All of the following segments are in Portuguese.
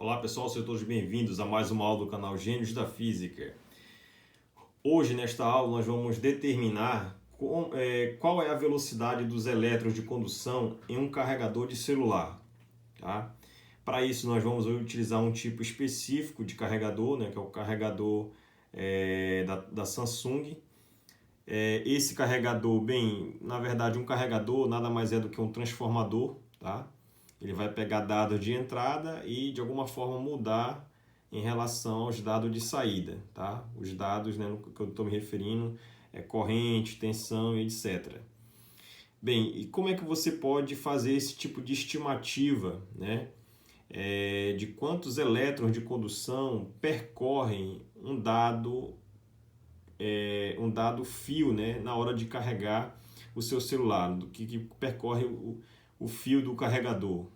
Olá pessoal, sejam todos bem-vindos a mais uma aula do canal Gênios da Física. Hoje, nesta aula, nós vamos determinar qual é a velocidade dos elétrons de condução em um carregador de celular. Tá? Para isso, nós vamos utilizar um tipo específico de carregador, que é o carregador da Samsung. Esse carregador, na verdade, um carregador nada mais é do que um transformador, tá? Ele vai pegar dados de entrada e de alguma forma mudar em relação aos dados de saída, tá? Os dados, no que eu estou me referindo, é corrente, tensão e etc. Bem, e como é que você pode fazer esse tipo de estimativa, de quantos elétrons de condução percorrem um dado fio, na hora de carregar o seu celular, do que percorre o fio do carregador,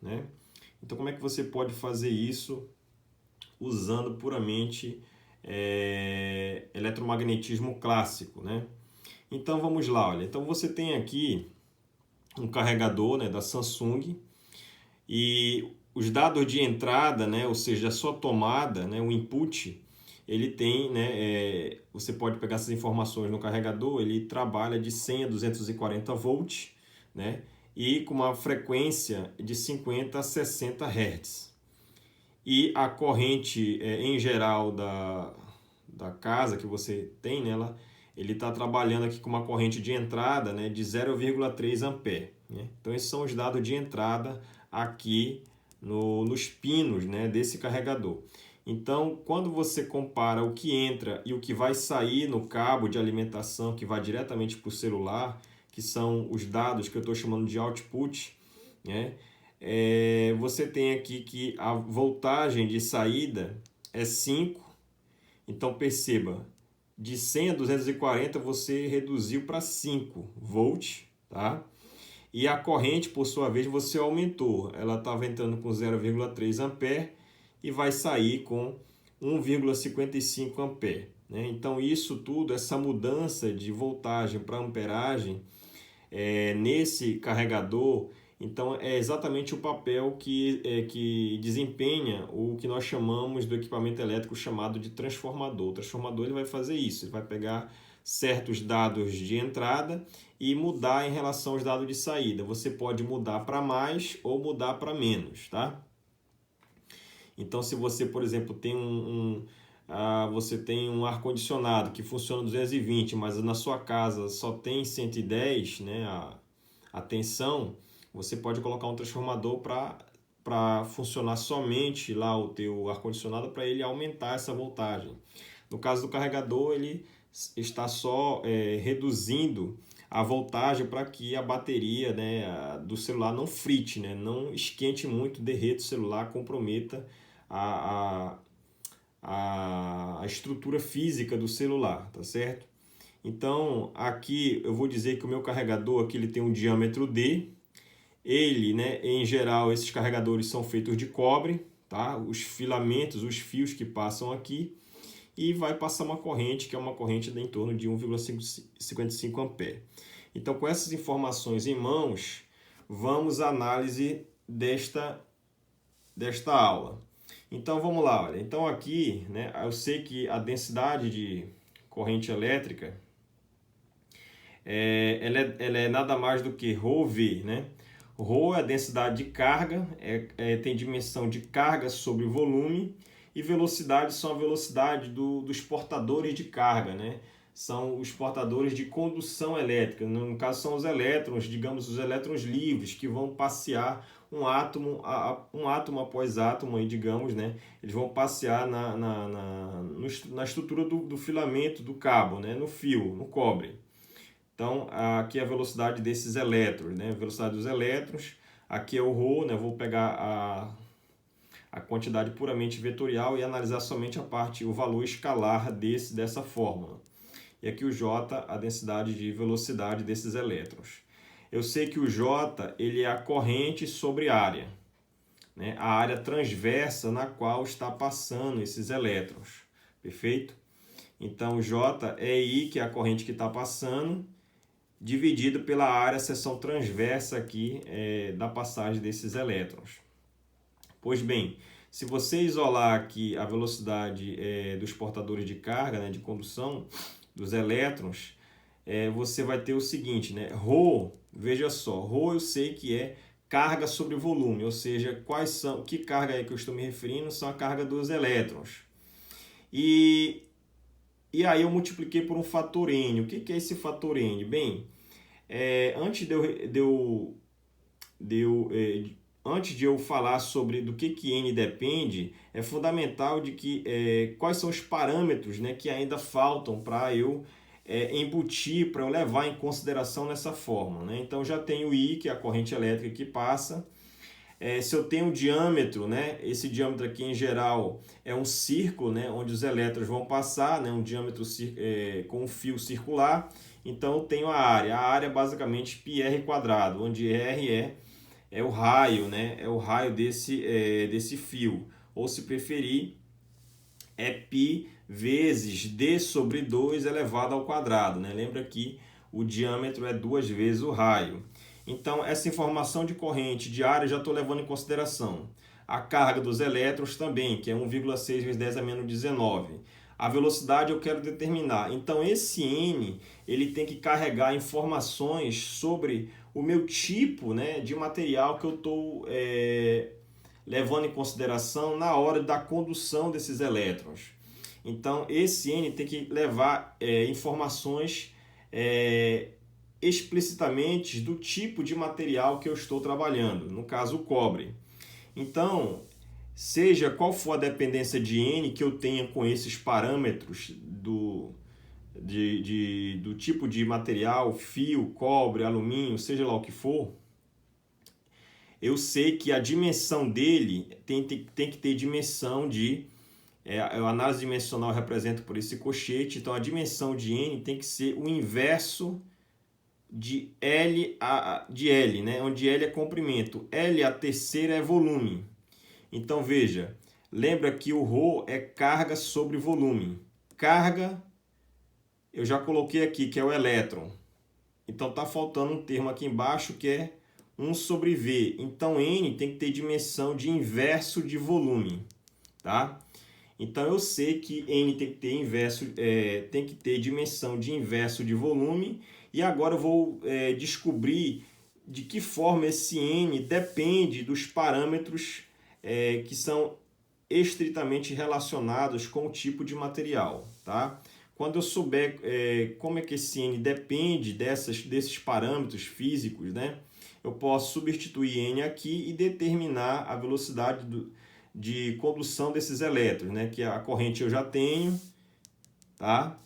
Então, como é que você pode fazer isso usando puramente eletromagnetismo clássico, Então, vamos lá, olha. Então, você tem aqui um carregador, da Samsung, e os dados de entrada, ou seja, a sua tomada, o input, ele tem, você pode pegar essas informações no carregador, ele trabalha de 100 a 240 volts, e com uma frequência de 50 a 60 Hz. E a corrente, em geral, da casa que você tem nela, ele está trabalhando aqui com uma corrente de entrada, de 0,3 ampere. Então, esses são os dados de entrada aqui nos pinos, desse carregador. Então, quando você compara o que entra e o que vai sair no cabo de alimentação, que vai diretamente para o celular, que são os dados que eu estou chamando de output, você tem aqui que a voltagem de saída é 5. Então, perceba, de 100 a 240 você reduziu para 5 volts, tá? E a corrente, por sua vez, você aumentou. Ela estava entrando com 0,3 ampere e vai sair com 1,55 ampere. Então, isso tudo, essa mudança de voltagem para amperagem nesse carregador, então é exatamente o papel que desempenha o que nós chamamos do equipamento elétrico chamado de transformador. O transformador ele vai fazer isso, ele vai pegar certos dados de entrada e mudar em relação aos dados de saída. Você pode mudar para mais ou mudar para menos, tá? Então, se você, por exemplo, tem você tem um ar-condicionado que funciona 220, mas na sua casa só tem 110, a tensão, você pode colocar um transformador para funcionar somente lá o teu ar-condicionado para ele aumentar essa voltagem. No caso do carregador, ele está só reduzindo a voltagem para que a bateria do celular não frite, não esquente muito, derreta o celular, comprometa a estrutura física do celular, tá certo? Então, aqui eu vou dizer que o meu carregador aqui ele tem um diâmetro D. Ele, em geral, esses carregadores são feitos de cobre, tá? Os filamentos, os fios que passam aqui, e vai passar uma corrente, que é uma corrente de em torno de 1,55 ampere. Então, com essas informações em mãos, vamos à análise desta aula. Então, vamos lá. Olha. Então, aqui, eu sei que a densidade de corrente elétrica ela é nada mais do que ρV, Rho é a densidade de carga, tem dimensão de carga sobre volume, e velocidade são a velocidade dos portadores de carga, São os portadores de condução elétrica, no caso são os elétrons, digamos os elétrons livres, que vão passear um átomo após átomo, aí, digamos, eles vão passear na estrutura do filamento do cabo, no fio, no cobre. Então, aqui é a velocidade desses elétrons, a velocidade dos elétrons. Aqui é o ρ, vou pegar a quantidade puramente vetorial e analisar somente o valor escalar dessa fórmula. E aqui o J, a densidade de velocidade desses elétrons. Eu sei que o J ele é a corrente sobre área, a área transversa na qual está passando esses elétrons, perfeito? Então, o J é I, que é a corrente que está passando, dividido pela área seção transversa aqui da passagem desses elétrons. Pois bem, Se você isolar aqui a velocidade dos portadores de carga, né, de condução, dos elétrons, você vai ter o seguinte, né? Rho, veja só, Rho eu sei que é carga sobre volume, ou seja, que carga é que eu estou me referindo? São a carga dos elétrons. E aí eu multipliquei por um fator N. O que é esse fator N? Bem, antes antes de eu falar sobre do que N depende, é fundamental de que quais são os parâmetros, né, que ainda faltam para eu embutir, para eu levar em consideração nessa forma, né? Então já tenho I, que é a corrente elétrica que passa. Se eu tenho um diâmetro, né, esse diâmetro aqui em geral é um círculo, né, onde os elétrons vão passar, né, um diâmetro com um fio circular. Então eu tenho a área basicamente πr quadrado, onde R é o raio, né, é o raio desse fio, ou se preferir, é π vezes d sobre 2 elevado ao quadrado, né? Lembra que o diâmetro é 2 vezes o raio. Então, essa informação de corrente de área eu já estou levando em consideração. A carga dos elétrons também, que é 1,6 vezes 10 a menos 19. A velocidade eu quero determinar. Então, esse N ele tem que carregar informações sobre o meu tipo, né, de material que eu estou levando em consideração na hora da condução desses elétrons. Então, esse N tem que levar informações explicitamente do tipo de material que eu estou trabalhando, no caso o cobre. Então, seja qual for a dependência de N que eu tenha com esses parâmetros do tipo de material, fio, cobre, alumínio, seja lá o que for, eu sei que a dimensão dele tem que ter dimensão de... a análise dimensional representa por esse cochete, então a dimensão de N tem que ser o inverso de L, né? Onde L é comprimento. L, a terceira, é volume. Então, veja, lembra que o Rho é carga sobre volume. Carga, eu já coloquei aqui, que é o elétron. Então, está faltando um termo aqui embaixo, que é 1 sobre V. Então, N tem que ter dimensão de inverso de volume. Tá? Então, eu sei que N tem que ter dimensão de inverso de volume. E agora eu vou descobrir de que forma esse N depende dos parâmetros que são estritamente relacionados com o tipo de material. Tá? Quando eu souber como é que esse N depende desses parâmetros físicos, né, eu posso substituir N aqui e determinar a velocidade de condução desses elétrons, né, que a corrente eu já tenho, tá?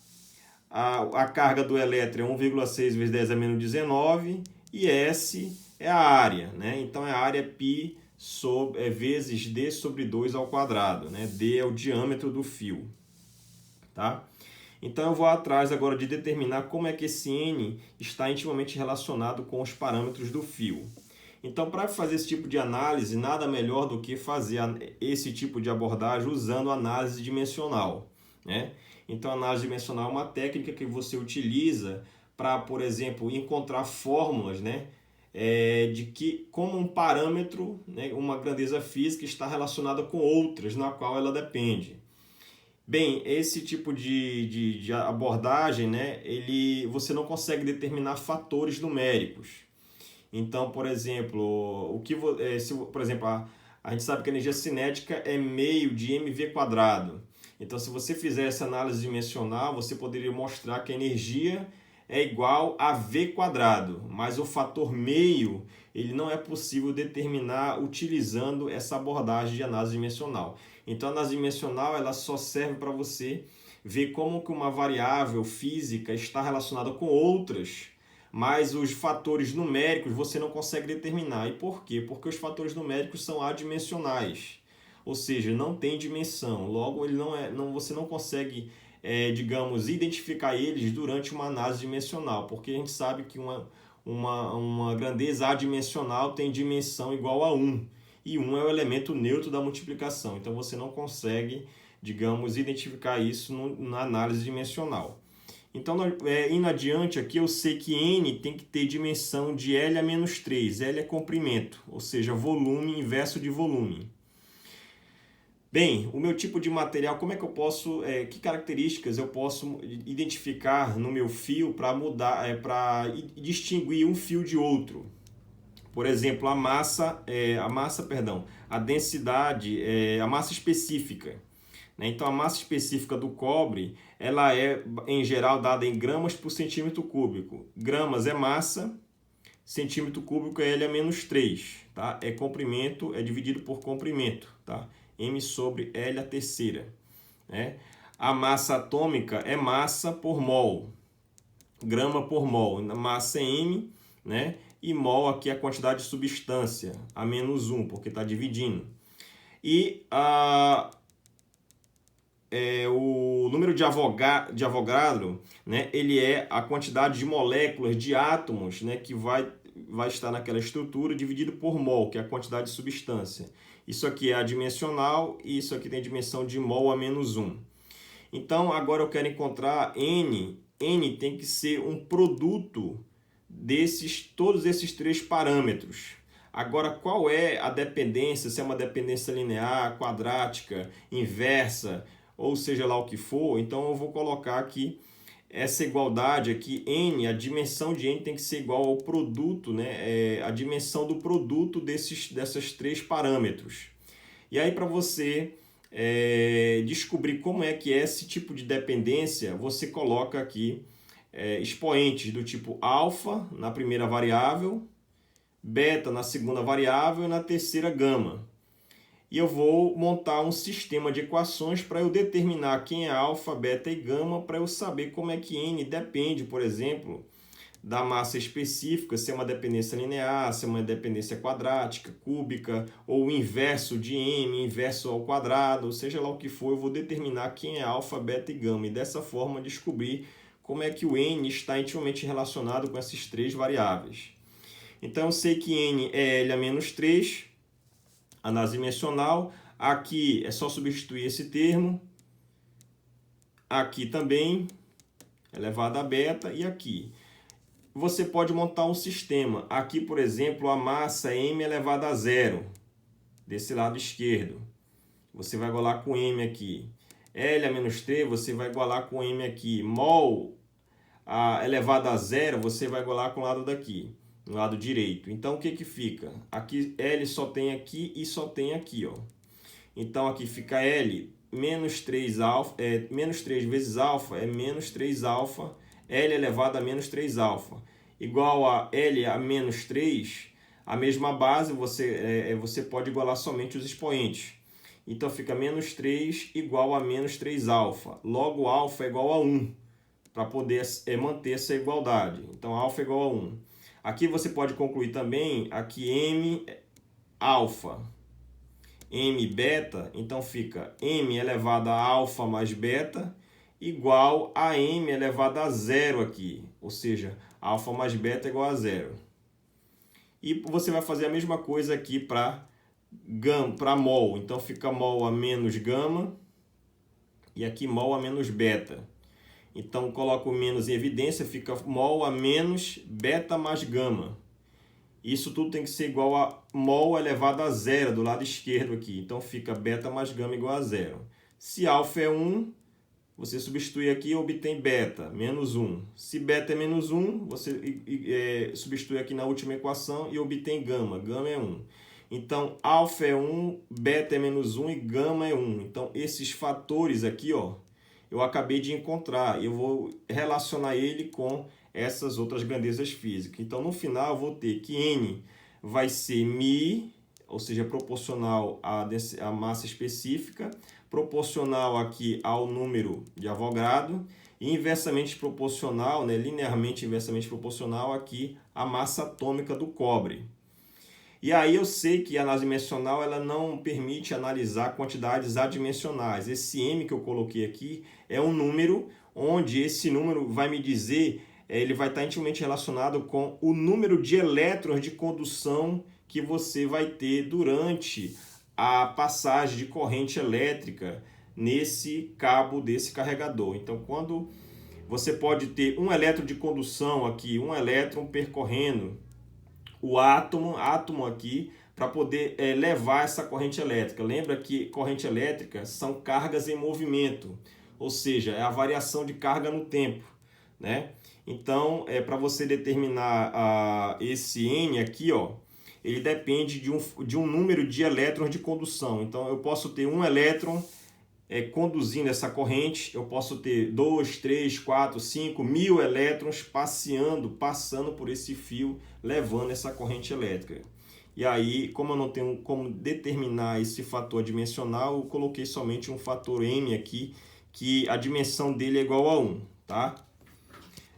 A carga do elétron é 1,6 vezes 10 a menos 19 e S é a área, né? Então é a área π vezes d sobre 2 ao quadrado, né? D é o diâmetro do fio, tá? Então eu vou atrás agora de determinar como é que esse N está intimamente relacionado com os parâmetros do fio. Então, para fazer esse tipo de análise, nada melhor do que fazer esse tipo de abordagem usando análise dimensional, né? Então, a análise dimensional é uma técnica que você utiliza para, por exemplo, encontrar fórmulas, né, de que como um parâmetro, né, uma grandeza física está relacionada com outras na qual ela depende. Bem, esse tipo de abordagem, né, você não consegue determinar fatores numéricos. Então, por exemplo, por exemplo, a gente sabe que a energia cinética é meio de mv quadrado. Então, se você fizer essa análise dimensional, você poderia mostrar que a energia é igual a v quadrado, mas o fator meio ele não é possível determinar utilizando essa abordagem de análise dimensional. Então, a análise dimensional ela só serve para você ver como que uma variável física está relacionada com outras, mas os fatores numéricos você não consegue determinar. E por quê? Porque os fatores numéricos são adimensionais, ou seja, não tem dimensão. Logo, você não consegue, digamos, identificar eles durante uma análise dimensional, porque a gente sabe que uma grandeza adimensional tem dimensão igual a 1, e 1 é o elemento neutro da multiplicação. Então, você não consegue, digamos, identificar isso na análise dimensional. Então, indo adiante aqui, eu sei que N tem que ter dimensão de L a menos 3. L é comprimento, ou seja, volume inverso de volume. Bem, o meu tipo de material, como é que eu posso, que características eu posso identificar no meu fio para mudar, para distinguir um fio de outro? Por exemplo, a densidade, a massa específica, né? Então, a massa específica do cobre, ela é, em geral, dada em gramas por centímetro cúbico. Gramas é massa, centímetro cúbico é L a menos 3, tá? É comprimento, é dividido por comprimento, tá? M sobre L a terceira, né? A massa atômica é massa por mol, grama por mol. Massa é M, né? E mol aqui é a quantidade de substância, a menos 1, porque está dividindo. E o número de Avogadro, né? Ele é a quantidade de moléculas, de átomos, né? Que vai estar naquela estrutura dividido por mol, que é a quantidade de substância. Isso aqui é adimensional e isso aqui tem dimensão de mol a menos 1. Então, agora eu quero encontrar N. N tem que ser um produto todos esses três parâmetros. Agora, qual é a dependência? Se é uma dependência linear, quadrática, inversa, ou seja lá o que for. Então, eu vou colocar aqui essa igualdade aqui, N, a dimensão de N tem que ser igual ao produto, né? A dimensão do produto dessas três parâmetros. E aí, para você descobrir como é que é esse tipo de dependência, você coloca aqui expoentes do tipo alfa na primeira variável, beta na segunda variável e na terceira gama. E eu vou montar um sistema de equações para eu determinar quem é alfa, beta e gama, para eu saber como é que N depende, por exemplo, da massa específica, se é uma dependência linear, se é uma dependência quadrática, cúbica, ou o inverso de M, inverso ao quadrado, seja lá o que for, eu vou determinar quem é alfa, beta e gama, e dessa forma descobrir como é que o N está intimamente relacionado com essas três variáveis. Então, eu sei que N é L a menos 3, análise dimensional. Aqui é só substituir esse termo. Aqui também, elevado a beta, e aqui. Você pode montar um sistema. Aqui, por exemplo, a massa é M elevado a zero, desse lado esquerdo. Você vai igualar com M aqui. L a menos 3, você vai igualar com M aqui. Mol elevado a zero, você vai igualar com o lado daqui, no lado direito. Então, o que que fica? Aqui, L só tem aqui e só tem aqui, ó. Então, aqui fica L menos 3 alfa, menos 3 vezes alfa é menos 3 alfa, L elevado a menos 3 alfa, igual a L a menos 3, a mesma base, você pode igualar somente os expoentes. Então, fica menos 3 igual a menos 3 alfa. Logo, alfa é igual a 1, para poder manter essa igualdade. Então, alfa é igual a 1. Aqui você pode concluir também, aqui M alfa, M beta, então fica M elevado a alfa mais beta igual a M elevado a zero aqui, ou seja, alfa mais beta é igual a zero. E você vai fazer a mesma coisa aqui para mol, então fica mol a menos gama e aqui mol a menos beta. Então coloco o menos em evidência, fica mol a menos beta mais gama. Isso tudo tem que ser igual a mol elevado a zero do lado esquerdo aqui. Então fica beta mais gama igual a zero. Se alfa é 1, você substitui aqui e obtém beta, menos 1. Se beta é menos 1, você substitui aqui na última equação e obtém gama. Gama é 1. Então, alfa é 1, beta é menos 1 e gama é 1. Então, esses fatores aqui, ó, eu acabei de encontrar. Eu vou relacionar ele com essas outras grandezas físicas. Então, no final, eu vou ter que N vai ser μ, ou seja, proporcional à massa específica, proporcional aqui ao número de Avogadro, e inversamente proporcional, né, linearmente inversamente proporcional aqui à massa atômica do cobre. E aí eu sei que a análise dimensional ela não permite analisar quantidades adimensionais. Esse M que eu coloquei aqui é um número onde esse número vai me dizer, ele vai estar intimamente relacionado com o número de elétrons de condução que você vai ter durante a passagem de corrente elétrica nesse cabo desse carregador. Então, quando você pode ter um elétron de condução aqui, um elétron percorrendo o átomo aqui para poder levar essa corrente elétrica. Lembra que corrente elétrica são cargas em movimento, ou seja, é a variação de carga no tempo, né? Então, para você determinar esse N aqui, ó, ele depende de um número de elétrons de condução. Então, eu posso ter um elétron conduzindo essa corrente, eu posso ter 2, 3, 4, 5 mil elétrons passando por esse fio, levando essa corrente elétrica. E aí, como eu não tenho como determinar esse fator dimensional, eu coloquei somente um fator M aqui, que a dimensão dele é igual a 1, tá?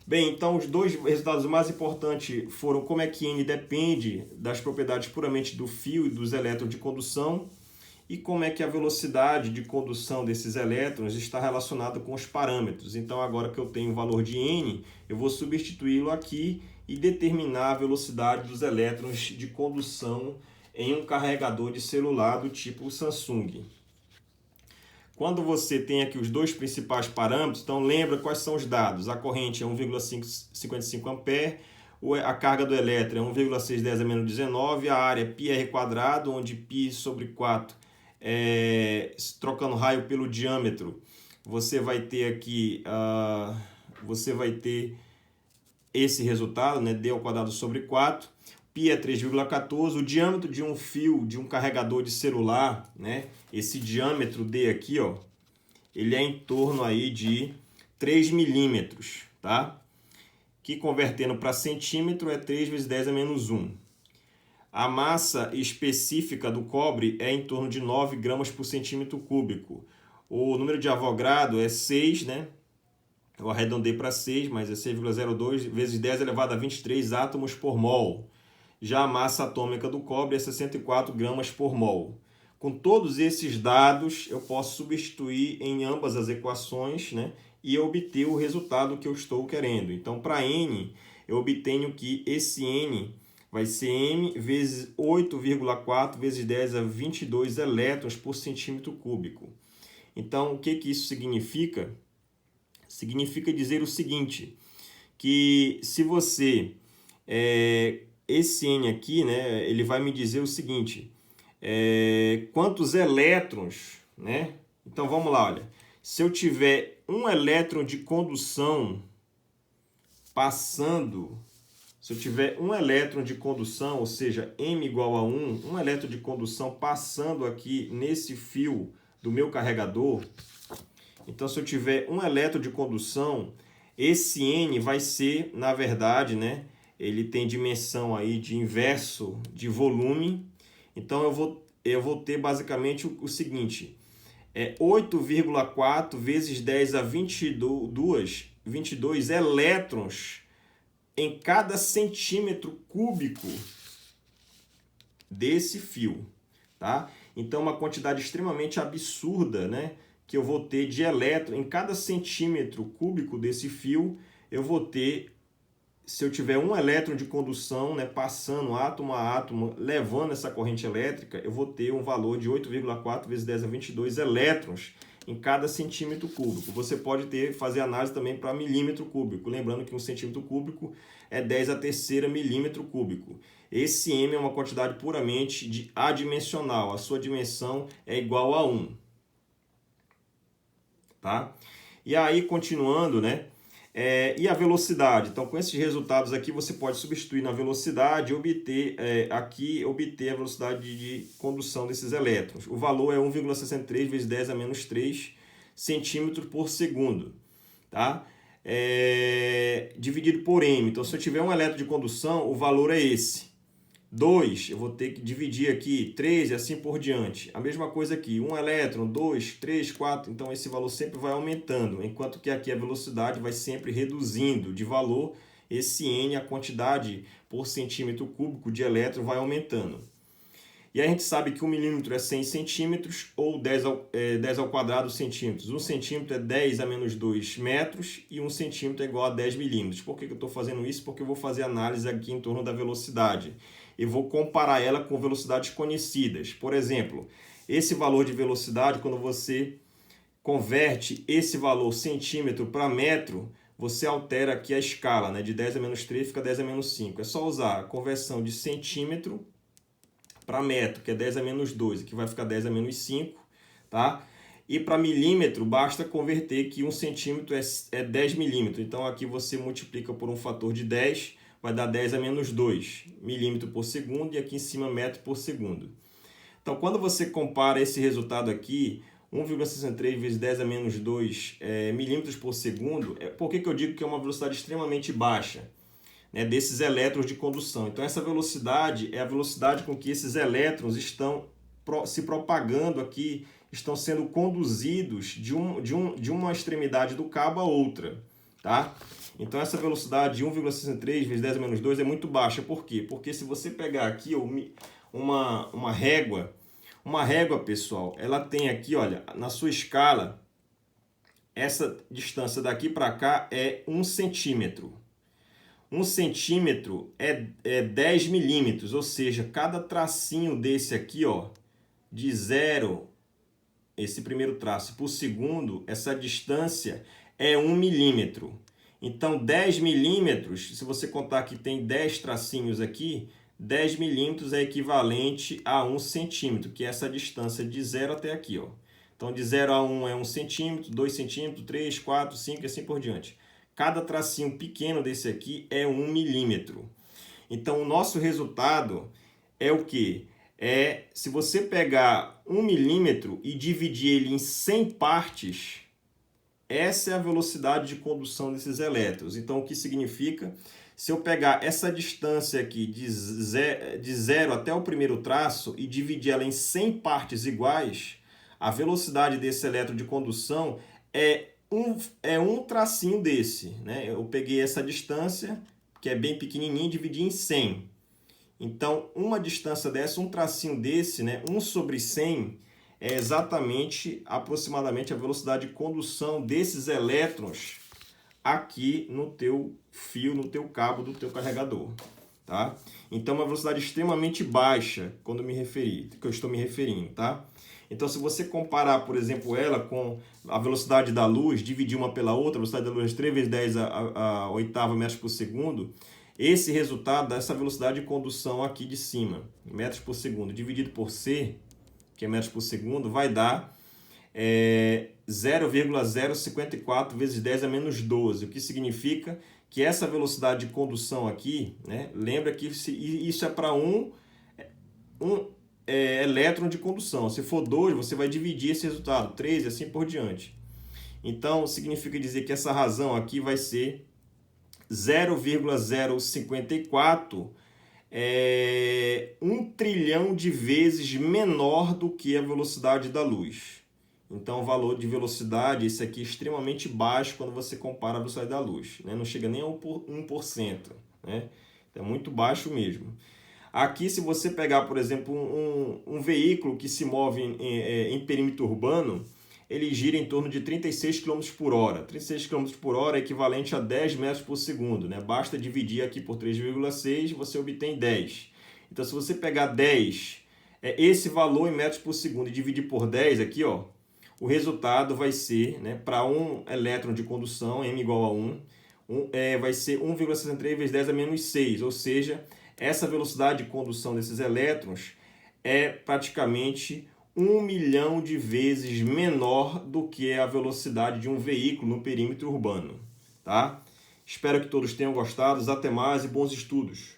Bem, então os dois resultados mais importantes foram como é que N depende das propriedades puramente do fio e dos elétrons de condução, e como é que a velocidade de condução desses elétrons está relacionada com os parâmetros. Então, agora que eu tenho o valor de N, eu vou substituí-lo aqui e determinar a velocidade dos elétrons de condução em um carregador de celular do tipo Samsung. Quando você tem aqui os dois principais parâmetros, então lembra quais são os dados. A corrente é 1,55 A, a carga do elétron é 1,610 a menos 19, a área é πr², onde π sobre 4 trocando raio pelo diâmetro, você vai ter aqui esse resultado, né, d² sobre 4. Π é 3,14. O diâmetro de um fio de um carregador de celular, né, esse diâmetro D aqui, ó, ele é em torno aí de 3 milímetros, tá? Que convertendo para centímetro é 3 vezes 10 a menos 1. A massa específica do cobre é em torno de 9 gramas por centímetro cúbico. O número de Avogadro é 6, né? Eu arredondei para 6, mas é 6,02 vezes 10 elevado a 23 átomos por mol. Já a massa atômica do cobre é 64 gramas por mol. Com todos esses dados, eu posso substituir em ambas as equações, né? E obter o resultado que eu estou querendo. Então, para N, eu obtenho que esse N vai ser M vezes 8,4 vezes 10 a 22 elétrons por centímetro cúbico. Então, o que isso significa? Significa dizer o seguinte, que se você... esse N aqui, né, ele vai me dizer o seguinte, quantos elétrons, né? Então, vamos lá, olha. Se eu tiver um elétron de condução passando... Se eu tiver um elétron de condução, ou seja, M igual a 1, um elétron de condução passando aqui nesse fio do meu carregador, então se eu tiver um elétron de condução, esse N vai ser, na verdade, né, ele tem dimensão aí de inverso de volume, então eu vou ter basicamente o seguinte, 8,4 vezes 10 a 22 elétrons em cada centímetro cúbico desse fio, tá? Então, uma quantidade extremamente absurda, né, que eu vou ter de elétron em cada centímetro cúbico desse fio, eu vou ter, se eu tiver um elétron de condução, né, passando átomo a átomo, levando essa corrente elétrica, eu vou ter um valor de 8,4 vezes 10 a 22 elétrons em cada centímetro cúbico. Você pode fazer análise também para milímetro cúbico, lembrando que um centímetro cúbico é 10 a terceira milímetro cúbico. Esse M é uma quantidade puramente adimensional, a sua dimensão é igual a 1. Tá? E aí, continuando, né? E a velocidade? Então, com esses resultados aqui, você pode substituir na velocidade e obter a velocidade de condução desses elétrons. O valor é 1,63 vezes 10 a menos 3 centímetros por segundo. Tá? Dividido por M. Então, se eu tiver um elétron de condução, o valor é esse. 2, eu vou ter que dividir aqui, 3 e assim por diante. A mesma coisa aqui, 1 elétron, 2, 3, 4, então esse valor sempre vai aumentando, enquanto que aqui a velocidade vai sempre reduzindo de valor, esse N, a quantidade por centímetro cúbico de elétron vai aumentando. E a gente sabe que 1 milímetro é 100 centímetros ou 10 ao quadrado centímetros. 1 centímetro é 10 a menos 2 metros e 1 centímetro é igual a 10 milímetros. Por que eu estou fazendo isso? Porque eu vou fazer análise aqui em torno da velocidade. E vou comparar ela com velocidades conhecidas. Por exemplo, esse valor de velocidade, quando você converte esse valor centímetro para metro, você altera aqui a escala, né? De 10 a menos 3 fica 10 a menos 5. É só usar a conversão de centímetro para metro, que é 10 a menos 2, aqui vai ficar 10 a menos 5, tá? E para milímetro, basta converter que 1 centímetro é 10 milímetros. Então, aqui você multiplica por um fator de 10, vai dar 10 a menos 2 milímetro por segundo, e aqui em cima metro por segundo. Então, quando você compara esse resultado aqui, 1,63 vezes 10 a menos 2 milímetros por segundo, por que eu digo que é uma velocidade extremamente baixa, né, desses elétrons de condução? Então, essa velocidade é a velocidade com que esses elétrons estão se propagando aqui, estão sendo conduzidos de uma extremidade do cabo a outra, tá? Então, essa velocidade de 1,63 vezes 10 a menos 2 é muito baixa. Por quê? Porque se você pegar aqui uma régua, pessoal, ela tem aqui, olha, na sua escala, essa distância daqui para cá é 1 centímetro. 1 centímetro é 10 milímetros, ou seja, cada tracinho desse aqui, ó, de 0, esse primeiro traço, por segundo, essa distância é 1 milímetro. Então, 10 milímetros, se você contar que tem 10 tracinhos aqui, 10 milímetros é equivalente a 1 centímetro, que é essa distância de 0 até aqui, ó. Então, de 0 a 1 é 1 centímetro, 2 centímetros, 3, 4, 5 e assim por diante. Cada tracinho pequeno desse aqui é 1 milímetro. Então, o nosso resultado é o quê? Se você pegar 1 milímetro e dividir ele em 100 partes, essa é a velocidade de condução desses elétrons. Então, o que significa? Se eu pegar essa distância aqui de 0 até o primeiro traço e dividir ela em 100 partes iguais, a velocidade desse elétron de condução é um tracinho desse, né? Eu peguei essa distância, que é bem pequenininha, e dividi em 100. Então, uma distância dessa, um tracinho desse, né? 1 sobre 100, é exatamente, aproximadamente, a velocidade de condução desses elétrons aqui no teu fio, no teu cabo do teu carregador, tá? Então, uma velocidade extremamente baixa, que eu estou me referindo, tá? Então, se você comparar, por exemplo, ela com a velocidade da luz, dividir uma pela outra, a velocidade da luz é 3 vezes 10 a oitava metros por segundo, esse resultado dá essa velocidade de condução aqui de cima, metros por segundo, dividido por C, que é metros por segundo, vai dar 0,054 vezes 10 a menos 12, o que significa que essa velocidade de condução aqui, né, lembra que isso é para um elétron de condução. Se for 2, você vai dividir esse resultado, 3 e assim por diante. Então, significa dizer que essa razão aqui vai ser 0,054 1 trilhão de vezes menor do que a velocidade da luz. Então, o valor de velocidade, esse aqui é extremamente baixo quando você compara a velocidade da luz, né? Não chega nem a 1%, né? É muito baixo mesmo. Aqui, se você pegar, por exemplo, um veículo que se move em perímetro urbano, ele gira em torno de 36 km por hora. 36 km por hora é equivalente a 10 metros por segundo, né? Basta dividir aqui por 3,6 e você obtém 10. Então, se você pegar 10, esse valor em metros por segundo, e dividir por 10 aqui, ó, o resultado vai ser, né, para um elétron de condução, m igual a 1, vai ser 1,63 vezes 10 a menos 6, ou seja, essa velocidade de condução desses elétrons é praticamente 1 milhão de vezes menor do que a velocidade de um veículo no perímetro urbano, tá? Espero que todos tenham gostado. Até mais e bons estudos!